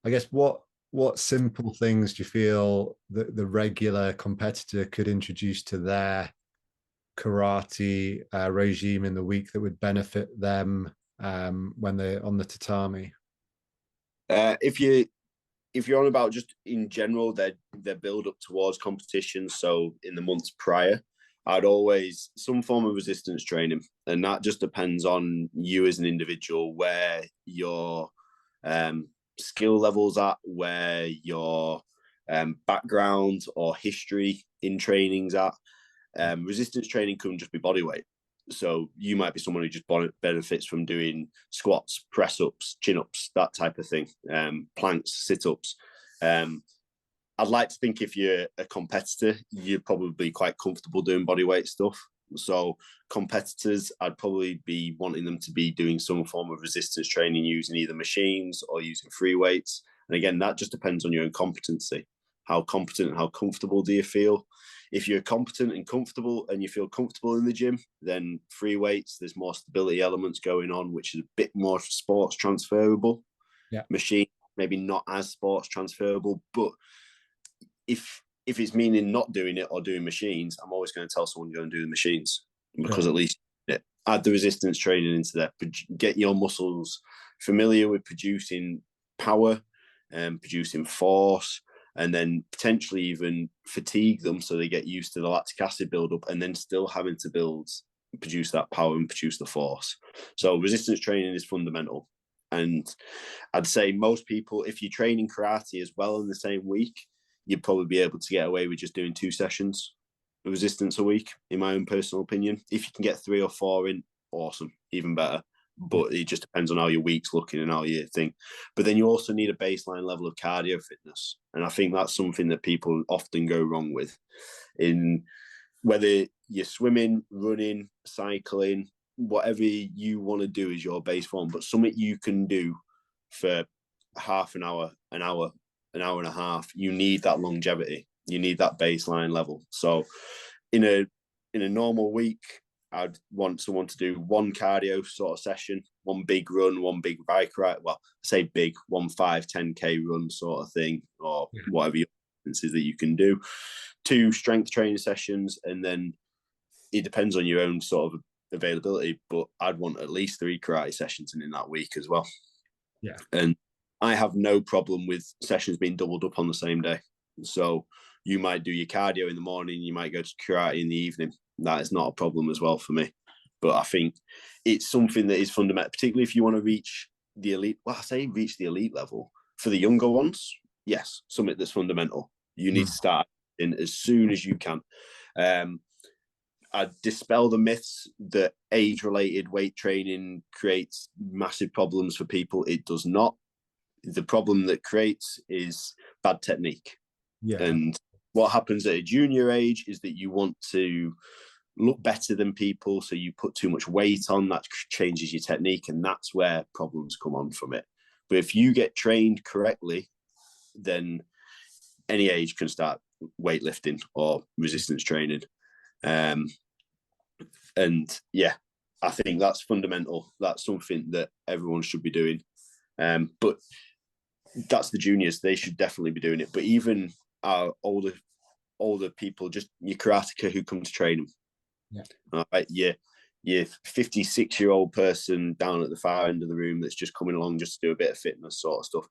Speaker 3: I guess, what simple things do you feel that the regular competitor could introduce to their karate regime in the week that would benefit them when they're on the tatami?
Speaker 2: If you're on about just in general, their build up towards competitions, so in the months prior, I'd always some form of resistance training, and that just depends on you as an individual, where your skill levels at, where your background or history in training's at. Resistance training couldn't just be body weight. So you might be someone who just benefits from doing squats, press ups, chin ups, that type of thing, planks, sit ups. I'd like to think if you're a competitor, you're probably quite comfortable doing body weight stuff. So competitors, I'd probably be wanting them to be doing some form of resistance training using either machines or using free weights. And again, that just depends on your own competency. How competent and how comfortable do you feel? If you're competent and comfortable and you feel comfortable in the gym, then free weights, there's more stability elements going on, which is a bit more sports transferable. Machine, maybe not as sports transferable, but if it's meaning not doing it or doing machines, I'm always going to tell someone to go and do the machines, because at least add the resistance training into that. Get your muscles familiar with producing power and producing force, and then potentially even fatigue them so they get used to the lactic acid buildup, and then still having to produce that power and produce the force. So resistance training is fundamental. And I'd say most people, if you're training karate as well in the same week, you'd probably be able to get away with just doing 2 sessions of resistance a week, in my own personal opinion. If you can get 3 or 4 in, awesome, even better. But it just depends on how your week's looking and how you think. But then you also need a baseline level of cardio fitness. And I think that's something that people often go wrong with. In whether you're swimming, running, cycling, whatever you want to do is your base form. But something you can do for half an hour, an hour and a half, you need that longevity. You need that baseline level. So in a normal week, I'd want someone to do 1 cardio sort of session, 1 big run, 1 big bike ride. Well, I say big, 1 5-10K run sort of thing, or whatever your is that you can do. 2 strength training sessions, and then it depends on your own sort of availability, but I'd want at least 3 karate sessions in that week as well.
Speaker 3: Yeah.
Speaker 2: And I have no problem with sessions being doubled up on the same day. So you might do your cardio in the morning, you might go to karate in the evening. That is not a problem as well for me. But I think it's something that is fundamental, particularly if you want to reach the elite. Well, I say reach the elite level. For the younger ones, yes, something that's fundamental. You need to start in as soon as you can. I dispel the myths that age-related weight training creates massive problems for people. It does not. The problem that creates is bad technique.
Speaker 3: Yeah.
Speaker 2: And what happens at a junior age is that you want to look better than people, so you put too much weight on, that changes your technique, and that's where problems come on from it. But if you get trained correctly, then any age can start weightlifting or resistance training. And yeah, I think that's fundamental. That's something that everyone should be doing. But that's the juniors. They should definitely be doing it. But even our older people, just your karateka who come to train them. Yeah. Right, your 56-year-old person down at the far end of the room that's just coming along just to do a bit of fitness sort of stuff.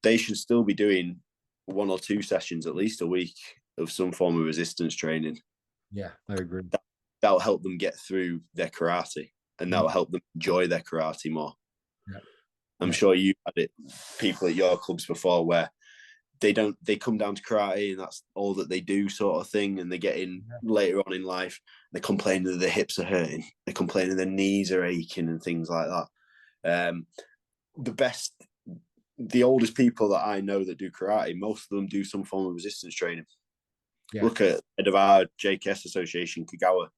Speaker 2: They should still be doing 1 or 2 sessions at least a week of some form of resistance training.
Speaker 3: Yeah, I agree.
Speaker 2: That'll help them get through their karate, and that'll help them enjoy their karate more. Yeah. I'm sure you had it, people at your clubs before, where they come down to karate and that's all that they do sort of thing, and they get in later on in life, they complain that their hips are hurting, they complain that their knees are aching and things like that. The oldest people that I know that do karate, most of them do some form of resistance training. Yeah. Look at head of our JKS association, Kagawa.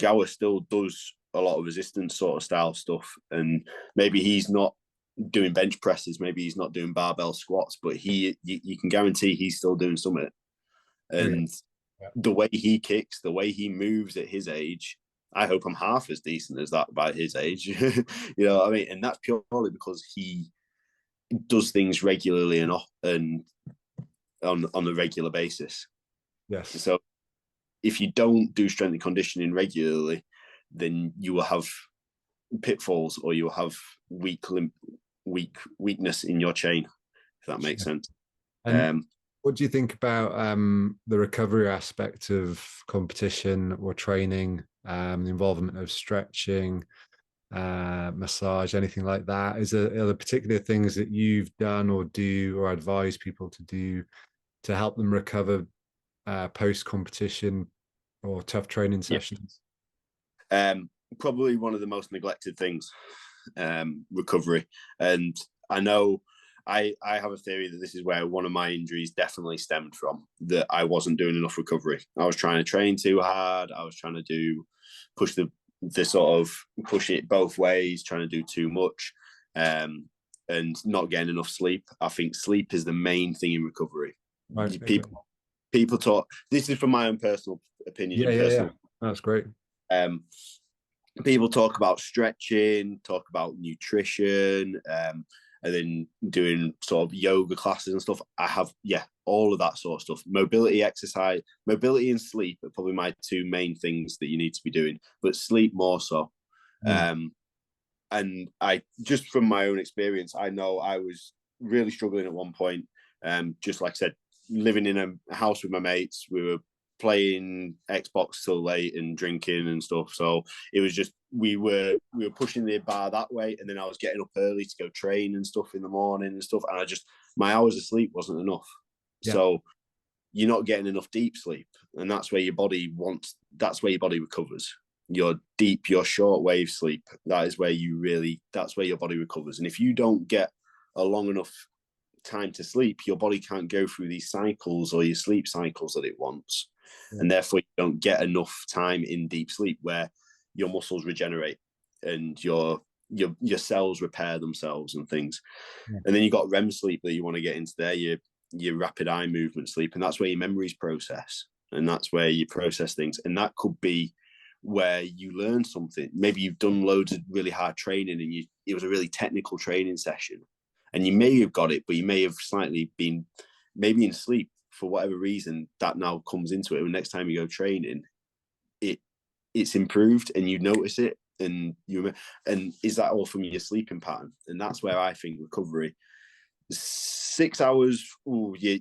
Speaker 2: Kagawa still does a lot of resistance sort of style stuff, and maybe he's not doing bench presses, maybe he's not doing barbell squats, but you can guarantee he's still doing something. And the way he kicks, the way he moves at his age, I hope I'm half as decent as that by his age. You know what I mean? And that's purely because he does things regularly and on a regular basis.
Speaker 3: Yes.
Speaker 2: So if you don't do strength and conditioning regularly, then you will have pitfalls, or you will have weakness in your chain, if that makes sense.
Speaker 3: And what do you think about the recovery aspect of competition or training, the involvement of stretching, massage, anything like that? Are there particular things that you've done or do or advise people to do to help them recover post-competition or tough training sessions?
Speaker 2: Probably one of the most neglected things, recovery. And I know I have a theory that this is where one of my injuries definitely stemmed from, that I wasn't doing enough recovery. I was trying to train too hard. I was trying to push it both ways, trying to do too much, and not getting enough sleep. I think sleep is the main thing in recovery. Right. People talk, this is from my own personal opinion.
Speaker 3: Yeah. That's great.
Speaker 2: People talk about stretching, talk about nutrition, and then doing sort of yoga classes and stuff. I have, all of that sort of stuff. Mobility, exercise, mobility and sleep are probably my 2 main things that you need to be doing, but sleep more so. And I, just from my own experience, I know I was really struggling at one point. Just like I said, living in a house with my mates, we were playing Xbox till late and drinking and stuff. So it was just, we were pushing the bar that way, and then I was getting up early to go train and stuff in the morning and stuff, and my hours of sleep wasn't enough. So you're not getting enough deep sleep, and that's where your body recovers. Your deep, your short wave sleep, that's where your body recovers. And if you don't get a long enough time to sleep, your body can't go through these cycles or your sleep cycles that it wants. And therefore you don't get enough time in deep sleep where your muscles regenerate and your cells repair themselves and things. And then you got REM sleep that you want to get into there, your rapid eye movement sleep, and that's where your memories process, and that's where you process things. And that could be where you learn something. Maybe you've done loads of really hard training and it was a really technical training session, and you may have got it, but you may have slightly been maybe in sleep for whatever reason. That now comes into it, and next time you go training, it's improved and you notice it, and is that all from your sleeping pattern? And that's where I think recovery, 6 hours, you're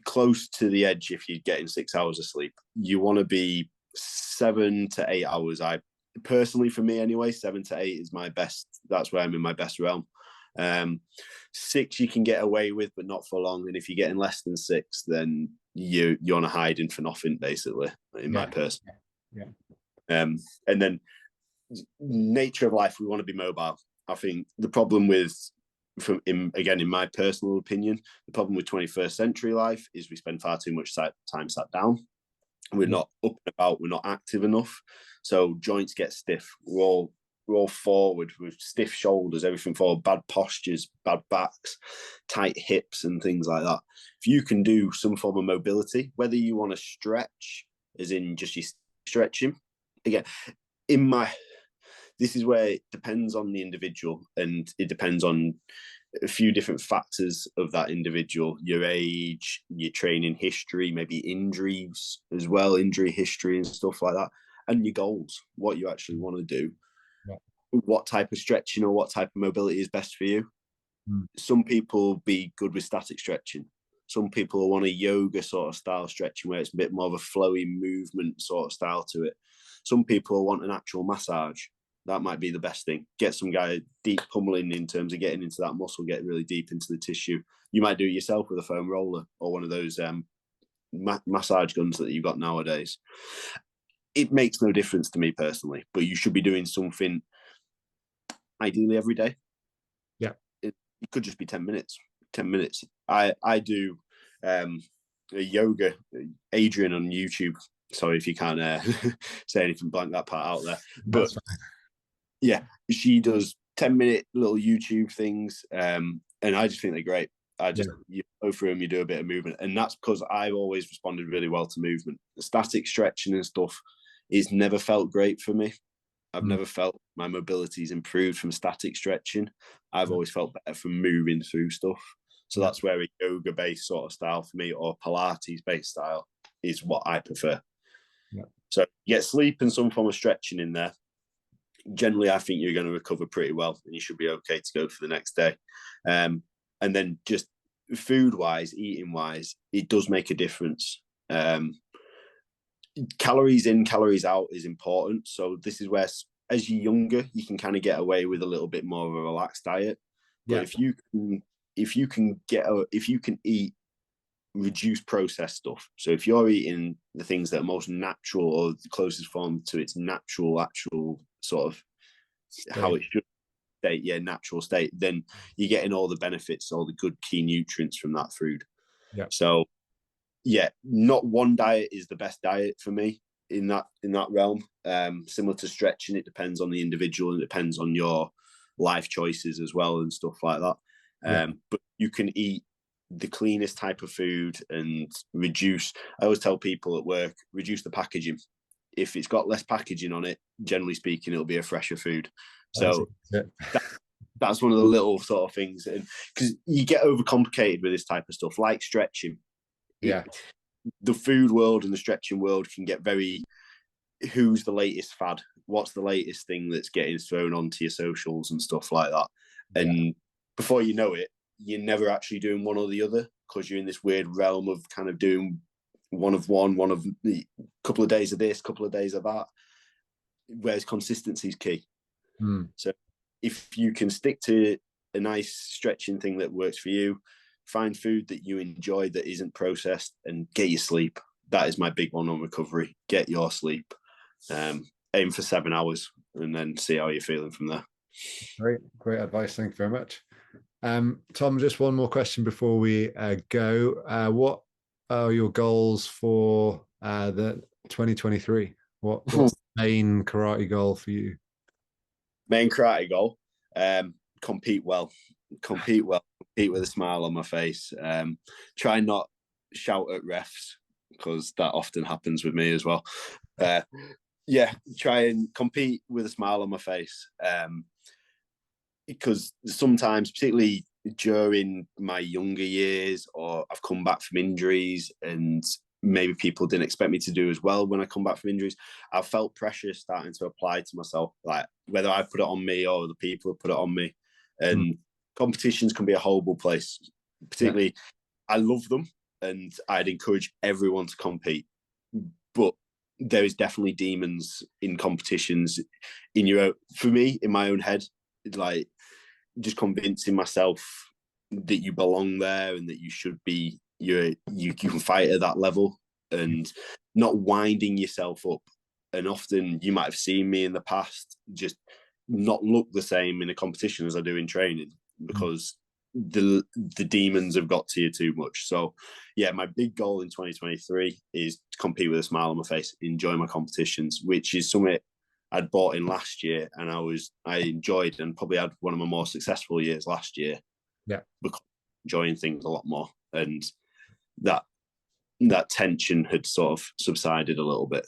Speaker 2: close to the edge if you're getting 6 hours of sleep. You want to be 7 to 8 hours. I personally, for me anyway, 7 to 8 is my best. That's where I'm in my best realm. 6 you can get away with, but not for long. And if you're getting less than 6, then you're on a hiding for nothing, basically, in my person. And then nature of life, we want to be mobile. I think the problem with, in my personal opinion, the problem with 21st century life is we spend far too much time sat down. We're not up and about. We're not active enough. So joints get stiff. We're all forward with stiff shoulders, everything forward, bad postures, bad backs, tight hips and things like that. If you can do some form of mobility, whether you want to stretch, as in just your stretching, again, this is where it depends on the individual, and it depends on a few different factors of that individual, your age, your training history, maybe injuries as well, injury history and stuff like that, and your goals, what you actually want to do, what type of stretching or what type of mobility is best for you. Some people will be good with static stretching. Some people will want a yoga sort of style stretching where it's a bit more of a flowy movement sort of style to it. Some people want an actual massage. That might be the best thing. Get some guy deep pummeling in terms of getting into that muscle, get really deep into the tissue. You might do it yourself with a foam roller or one of those massage guns that you've got nowadays. It makes no difference to me personally, but you should be doing something ideally every day. It could just be 10 minutes. 10 minutes. I do a yoga, Adrian on YouTube. Sorry if you can't say anything, blank that part out there. But yeah, she does 10-minute little YouTube things, and I just think they're great. You go through them, you do a bit of movement, and that's because I've always responded really well to movement. The static stretching and stuff is never felt great for me. I've never felt my mobility's improved from static stretching. I've always felt better from moving through stuff. So that's where a yoga-based sort of style for me, or Pilates-based style, is what I prefer. So you get sleep and some form of stretching in there. Generally, I think you're going to recover pretty well, and you should be okay to go for the next day. And then just food-wise, eating-wise, it does make a difference. Calories in, calories out is important. So this is where, as you're younger, you can kind of get away with a little bit more of a relaxed diet. But if you can eat reduced processed stuff. So if you're eating the things that are most natural, or the closest form to its natural, actual sort of how it should state, natural state, then you're getting all the benefits, all the good key nutrients from that food. So not one diet is the best diet for me in that realm. Similar to stretching, it depends on the individual, and it depends on your life choices as well and stuff like that. But you can eat the cleanest type of food and reduce. I always tell people at work, reduce the packaging. If it's got less packaging on it, generally speaking, it'll be a fresher food. So that's one of the little sort of things, and because you get overcomplicated with this type of stuff, like stretching. The food world and the stretching world can get very, who's the latest fad? What's the latest thing that's getting thrown onto your socials and stuff like that? And before you know it, you're never actually doing one or the other, because you're in this weird realm of kind of doing one of the couple of days of this, couple of days of that, whereas consistency is key. So if you can stick to a nice stretching thing that works for you, find food that you enjoy that isn't processed, and get your sleep. That is my big one on recovery. Get your sleep. Aim for 7 hours, and then see how you're feeling from there.
Speaker 3: Great advice. Thank you very much. Tom, just one more question before we go. What are your goals for the 2023? What's the main karate goal for you?
Speaker 2: Main karate goal? Compete well. Compete with a smile on my face. Try not shout at refs, because that often happens with me as well. Try and compete with a smile on my face. Because sometimes, particularly during my younger years, or I've come back from injuries, and maybe people didn't expect me to do as well when I come back from injuries. I felt pressure starting to apply to myself, like whether I put it on me or the people have put it on me. And competitions can be a horrible place. Particularly, I love them, and I'd encourage everyone to compete. But there is definitely demons in competitions. In your own, for me, in my own head, like just convincing myself that you belong there and that you should be. You can fight at that level, and not winding yourself up. And often you might have seen me in the past just not look the same in a competition as I do in training, because the demons have got to you too much. So yeah, my big goal in 2023 is to compete with a smile on my face, enjoy my competitions, which is something I'd bought in last year, and I enjoyed, and probably had one of my more successful years last year.
Speaker 3: Yeah,
Speaker 2: because enjoying things a lot more, and that tension had sort of subsided a little bit.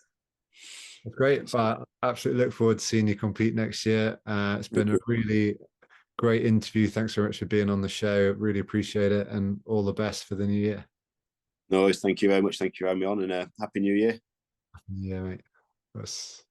Speaker 3: that's great. But I absolutely look forward to seeing you compete next year. It's been a really great interview. Thanks so much for being on the show. Really appreciate it, and all the best for the new year.
Speaker 2: No worries. Thank you very much. Thank you for having me on, and Happy New Year.
Speaker 3: Yeah, mate. That's